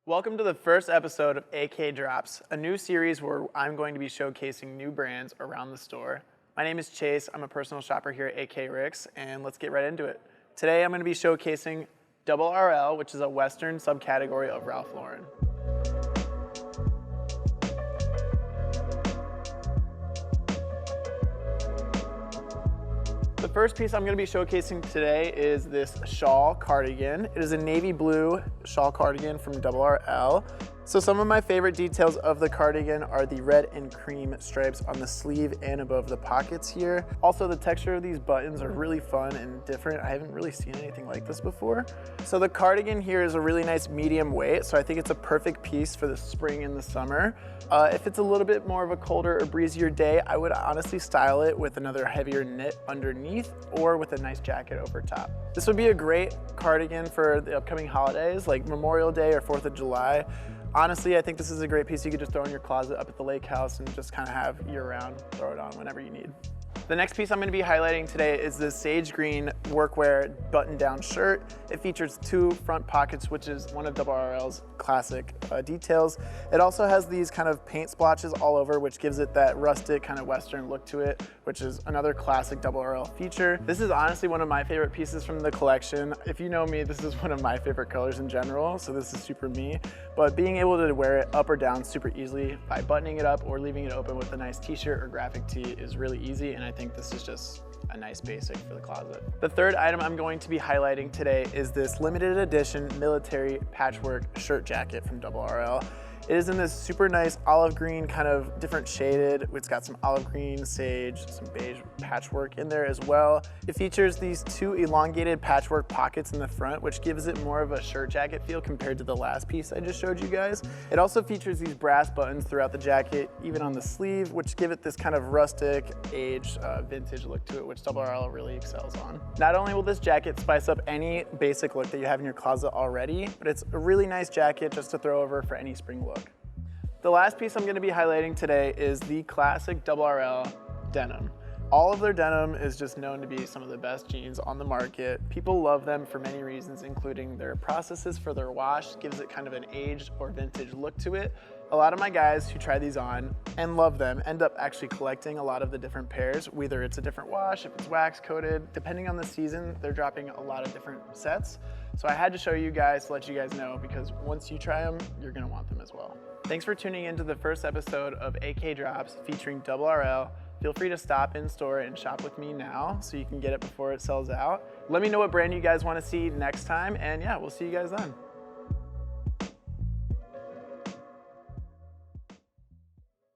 Welcome to the first episode of AK Drops, a new series where I'm going to be showcasing new brands around the store. My name is Chase, I'm a personal shopper here at AK Rikks, and let's get right into it. Today I'm going to be showcasing RRL, which is a Western subcategory of Ralph Lauren. The first piece I'm going to be showcasing today is this shawl cardigan. It is a navy blue shawl cardigan from RRL. So some of my favorite details of the cardigan are the red and cream stripes on the sleeve and above the pockets here. Also, the texture of these buttons are really fun and different. I haven't really seen anything like this before. So the cardigan here is a really nice medium weight, so I think it's a perfect piece for the spring and the summer. If it's a little bit more of a colder or breezier day, I would honestly style it with another heavier knit underneath or with a nice jacket over top. This would be a great cardigan for the upcoming holidays like Memorial Day or 4th of July. Honestly, I think this is a great piece you could just throw in your closet up at the lake house and just kind of have year-round, throw it on whenever you need. The next piece I'm going to be highlighting today is this sage green workwear button-down shirt. It features two front pockets, which is one of RRL's classic details. It also has these kind of paint splotches all over, which gives it that rustic kind of Western look to it, which is another classic RRL feature. This is honestly one of my favorite pieces from the collection. If you know me, this is one of my favorite colors in general, so this is super me. But being able to wear it up or down super easily by buttoning it up or leaving it open with a nice t-shirt or graphic tee is really easy, and I think this is just a nice basic for the closet. The third item I'm going to be highlighting today is this limited edition military patchwork shirt jacket from RRL. It is in this super nice olive green, kind of different shaded. It's got some olive green, sage, some beige patchwork in there as well. It features these two elongated patchwork pockets in the front, which gives it more of a shirt jacket feel compared to the last piece I just showed you guys. It also features these brass buttons throughout the jacket, even on the sleeve, which give it this kind of rustic, aged, vintage look to it, which RRL really excels on. Not only will this jacket spice up any basic look that you have in your closet already, but it's a really nice jacket just to throw over for any spring look. The last piece I'm going to be highlighting today is the classic RRL denim. All of their denim is just known to be some of the best jeans on the market. People love them for many reasons, including their processes for their wash, gives it kind of an aged or vintage look to it. A lot of my guys who try these on and love them end up actually collecting a lot of the different pairs, whether it's a different wash, if it's wax coated. Depending on the season, they're dropping a lot of different sets. So I had to show you guys to let you guys know, because once you try them, you're gonna want them as well. Thanks for tuning in to the first episode of AK Drops featuring RRL. Feel free to stop in store and shop with me now so you can get it before it sells out. Let me know what brand you guys want to see next time, and yeah, we'll see you guys then.